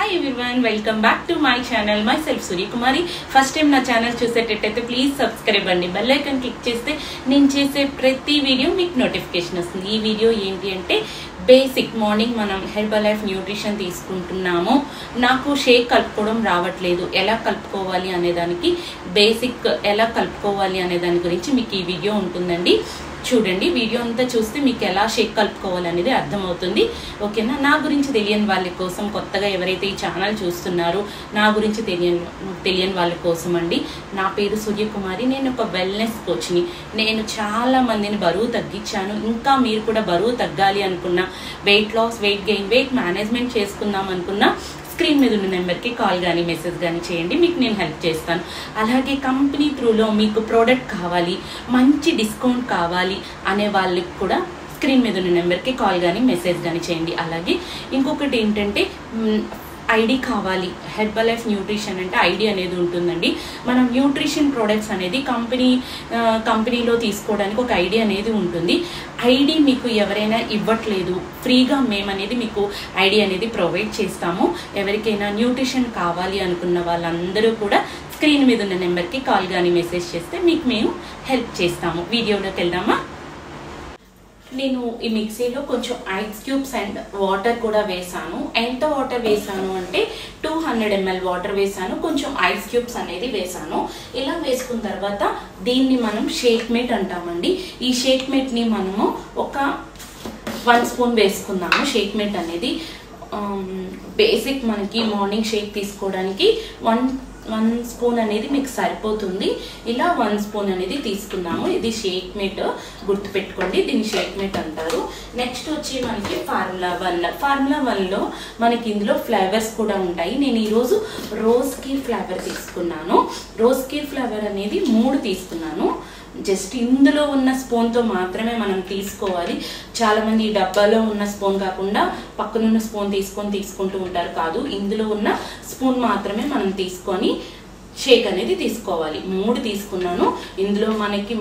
Hi everyone, welcome back to my channel. Myself Surya Kumari. First time na channel చూసేటట్టయితే please subscribe అండి. Bell icon click చేస్తే నేను చేసే ప్రతి video మీకు నోటిఫికేషన్ వస్తుంది. ఈ వీడియో ఏంటి అంటే బేసిక్ మార్నింగ్ మనం హెర్బల్ లైఫ్ న్యూట్రిషన్ తీసుకుంటున్నాము. నాకు షేక్ కలుపుకోవడం రావట్లేదు. ఎలా కలుపుకోవాలి అనే దానికి బేసిక్ ఎలా కలుపుకోవాలి అనే దాని గురించి మీకు ఈ వీడియో ఉంటుందండి. చూడండి, వీడియో అంతా చూస్తే మీకు ఎలా షేక్ కలుపుకోవాలనేది అర్థమవుతుంది. ఓకేనా? నా గురించి తెలియని వాళ్ళ కోసం, కొత్తగా ఎవరైతే ఈ ఛానల్ చూస్తున్నారో నా గురించి తెలియని వాళ్ళ కోసం అండి. నా పేరు సూర్యకుమారి. నేను ఒక వెల్నెస్ కోచ్ని. నేను చాలా మందిని బరువు తగ్గించాను. ఇంకా మీరు కూడా బరువు తగ్గాలి అనుకున్నా, weight loss, weight gain, weight management చేసుకుందాం అనుకున్నా స్క్రీన్ మీద ఉన్న నెంబర్కి కాల్ కానీ మెసేజ్ కానీ చేయండి. మీకు నేను హెల్ప్ చేస్తాను. అలాగే కంపెనీ త్రూలో మీకు ప్రోడక్ట్ కావాలి, మంచి డిస్కౌంట్ కావాలి అనే వాళ్ళకి కూడా స్క్రీన్ మీద ఉన్న నెంబర్కి కాల్ కానీ మెసేజ్ కానీ చేయండి. అలాగే ఇంకొకటి ఏంటంటే ఐడి కావాలి. హెర్బల్ లైఫ్ న్యూట్రిషన్ అంటే ఐడి అనేది ఉంటుందండి. మనం న్యూట్రిషన్ ప్రోడక్ట్స్ అనేది కంపెనీలో తీసుకోవడానికి ఒక ఐడి అనేది ఉంటుంది. ఐడి మీకు ఎవరైనా ఇవ్వట్లేదు, ఫ్రీగా మేము అనేది మీకు ఐడి అనేది ప్రొవైడ్ చేస్తాము. ఎవరికైనా న్యూట్రిషన్ కావాలి అనుకున్న వాళ్ళందరూ కూడా స్క్రీన్ మీద ఉన్న నెంబర్కి కాల్ కానీ మెసేజ్ చేస్తే మీకు మేము హెల్ప్ చేస్తాము. వీడియోలోకి వెళ్దామా? నేను ఈ మిక్సీలో కొంచెం ఐస్ క్యూబ్స్ అండ్ వాటర్ కూడా వేసాను. ఎంత వాటర్ వేసాను అంటే 200 ml వాటర్ వేసాను, కొంచెం ఐస్ క్యూబ్స్ అనేది వేసాను. ఇలా వేసుకున్న తర్వాత దీన్ని మనం షేక్ మేట్ అంటామండి. ఈ షేక్ మేట్ని మనము ఒక 1 స్పూన్ వేసుకున్నాము. షేక్ మేట్ అనేది బేసిక్ మనకి మార్నింగ్ షేక్ తీసుకోవడానికి 1 స్పూన్ అనేది మీకు సరిపోతుంది. ఇలా 1 స్పూన్ అనేది తీసుకున్నాము. ఇది షేక్ మేట్, గుర్తుపెట్టుకోండి, దీన్ని షేక్ మేట్ అంటారు. నెక్స్ట్ వచ్చి మనకి ఫార్ములా 1లో మనకి ఇందులో ఫ్లేవర్స్ కూడా ఉంటాయి. నేను ఈరోజు రోజ్ కీర్ ఫ్లేవర్ తీసుకున్నాను. రోజ్ కీర్ ఫ్లేవర్ అనేది 3 తీసుకున్నాను. జస్ట్ ఇందులో ఉన్న స్పూన్తో మాత్రమే మనం తీసుకోవాలి. చాలామంది ఈ డబ్బాలో ఉన్న స్పూన్ కాకుండా పక్కనున్న స్పూన్ తీసుకుంటూ ఉంటారు. కాదు, ఇందులో ఉన్న స్పూన్ మాత్రమే మనం తీసుకొని షేక్ అనేది తీసుకోవాలి. 3 తీసుకున్నాను. ఇందులో మనకి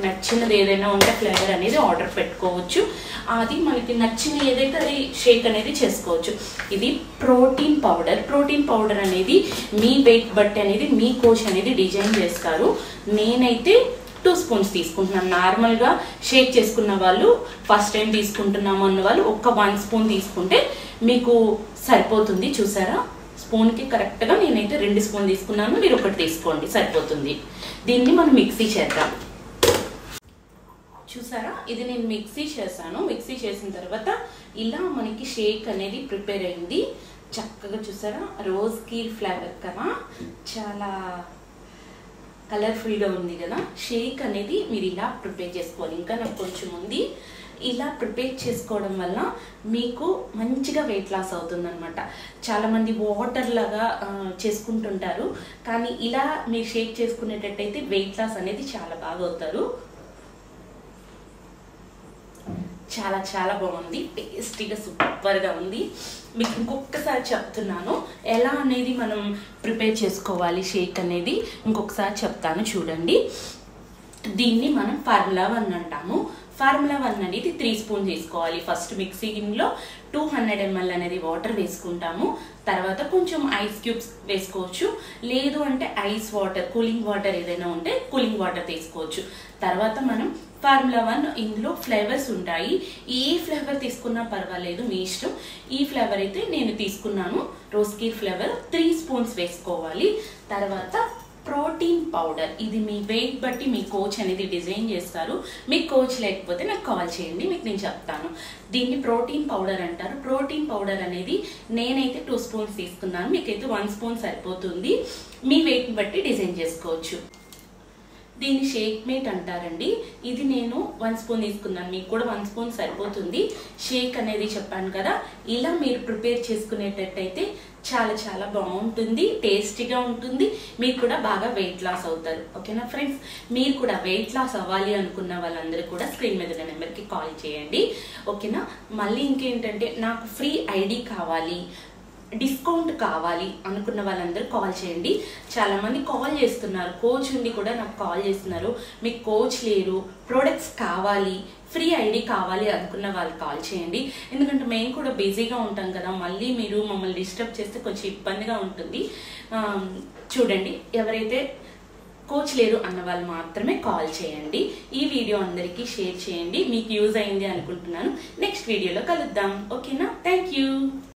నచ్చినది ఏదైనా ఉంటే ఫ్లేవర్ అనేది ఆర్డర్ పెట్టుకోవచ్చు. అది మనకి నచ్చిన ఏదైతే అది షేక్ అనేది చేసుకోవచ్చు. ఇది ప్రోటీన్ పౌడర్ అనేది మీ వెయిట్ బట్టి అనేది మీ కోచ్ అనేది డిజైన్ చేస్తారు. నేనైతే 2 స్పూన్స్ తీసుకుంటున్నాను. నార్మల్గా షేక్ చేసుకున్న వాళ్ళు, ఫస్ట్ టైం తీసుకుంటున్నాము అన్న వాళ్ళు ఒక 1 స్పూన్ తీసుకుంటే మీకు సరిపోతుంది. చూసారా, స్పూన్కి కరెక్ట్గా నేనైతే 2 స్పూన్ తీసుకున్నాను. మీరు 1 తీసుకోండి, సరిపోతుంది. దీన్ని మనం మిక్సీ చేద్దాం. చూసారా, ఇది నేను మిక్సీ చేశాను. మిక్సీ చేసిన తర్వాత ఇలా మనకి షేక్ అనేది ప్రిపేర్ అయింది. చక్కగా చూసారా, రోజ్ కీర్ ఫ్లేవర్ కదా, చాలా కలర్ఫుల్గా ఉంది కదా. షేక్ అనేది మీరు ఇలా ప్రిపేర్ చేసుకోవాలి. ఇంకా నాకు కొంచెం ఉంది. ఇలా ప్రిపేర్ చేసుకోవడం వల్ల మీకు మంచిగా వెయిట్ లాస్ అవుతుందన్నమాట. చాలామంది వాటర్ లాగా చేసుకుంటుంటారు, కానీ ఇలా మీరు షేక్ చేసుకునేటట్టయితే వెయిట్ లాస్ అనేది చాలా బాగా అవుతారు. చాలా చాలా బాగుంది, టేస్టీగా సూపర్గా ఉంది. మీకు ఇంకొకసారి చెప్తున్నాను ఎలా అనేది మనం ప్రిపేర్ చేసుకోవాలి. షేక్ అనేది ఇంకొకసారి చెప్తాను, చూడండి. దీన్ని మనం ఫార్ములా 1 అంటాము. ఫార్ములా 1 అనేది 3 స్పూన్ తీసుకోవాలి. ఫస్ట్ మిక్సీలో 200 ml అనేది వాటర్ వేసుకుంటాము. తర్వాత కొంచెం ఐస్ క్యూబ్స్ వేసుకోవచ్చు, లేదు అంటే ఐస్ వాటర్, కూలింగ్ వాటర్ ఏదైనా ఉంటే కూలింగ్ వాటర్ తీసుకోవచ్చు. తర్వాత మనం ఫార్ములా 1 ఇందులో ఫ్లేవర్స్ ఉంటాయి. ఏ ఫ్లేవర్ తీసుకున్నా పర్వాలేదు, మీ ఇష్టం. ఈ ఫ్లేవర్ అయితే నేను తీసుకున్నాను, రోజ్ కీర్ ఫ్లేవర్. 3 స్పూన్స్ వేసుకోవాలి. తర్వాత ప్రోటీన్ పౌడర్, ఇది మీ వెయిట్ బట్టి మీ కోచ్ అనేది డిజైన్ చేస్తారు. మీ కోచ్ లేకపోతే నాకు కాల్ చేయండి, మీకు నేను చెప్తాను. దీన్ని ప్రోటీన్ పౌడర్ అంటారు. ప్రోటీన్ పౌడర్ అనేది నేనైతే 2 స్పూన్స్ తీసుకున్నాను. మీకైతే 1 స్పూన్ సరిపోతుంది. మీ వెయిట్ బట్టి డిజైన్ చేసుకోవచ్చు. దీన్ని షేక్ మేట్ అంటారండి. ఇది నేను 1 స్పూన్ తీసుకున్నాను, మీకు కూడా 1 స్పూన్ సరిపోతుంది. షేక్ అనేది చెప్పాను కదా, ఇలా మీరు ప్రిపేర్ చేసుకునేటట్టయితే చాలా చాలా బాగుంటుంది, టేస్టీగా ఉంటుంది. మీరు కూడా బాగా వెయిట్ లాస్ అవుతారు. ఓకేనా ఫ్రెండ్స్? మీరు కూడా వెయిట్ లాస్ అవ్వాలి అనుకున్న వాళ్ళందరూ కూడా స్క్రీన్ మీద ఉన్న నెంబర్కి కాల్ చేయండి. ఓకేనా? మళ్ళీ ఇంకేంటంటే నాకు ఫ్రీ ఐడి కావాలి, డిస్కౌంట్ కావాలి అనుకున్న వాళ్ళందరూ కాల్ చేయండి. చాలామంది కాల్ చేస్తున్నారు, కోచ్ ఉండి కూడా నాకు కాల్ చేస్తున్నారు, మీకు కోచ్ లేరు, ప్రోడక్ట్స్ కావాలి, ఫ్రీ ఐడి కావాలి అనుకున్న వాళ్ళు కాల్ చేయండి. ఎందుకంటే మేము కూడా బిజీగా ఉంటాం కదా, మళ్ళీ మీరు మమ్మల్ని డిస్టర్బ్ చేస్తే కొంచెం ఇబ్బందిగా ఉంటుంది. చూడండి, ఎవరైతే కోచ్ లేరు అన్న వాళ్ళు మాత్రమే కాల్ చేయండి. ఈ వీడియో అందరికీ షేర్ చేయండి, మీకు యూజ్ అయింది అనుకుంటున్నాను. నెక్స్ట్ వీడియోలో కలుద్దాం, ఓకేనా? Thank you.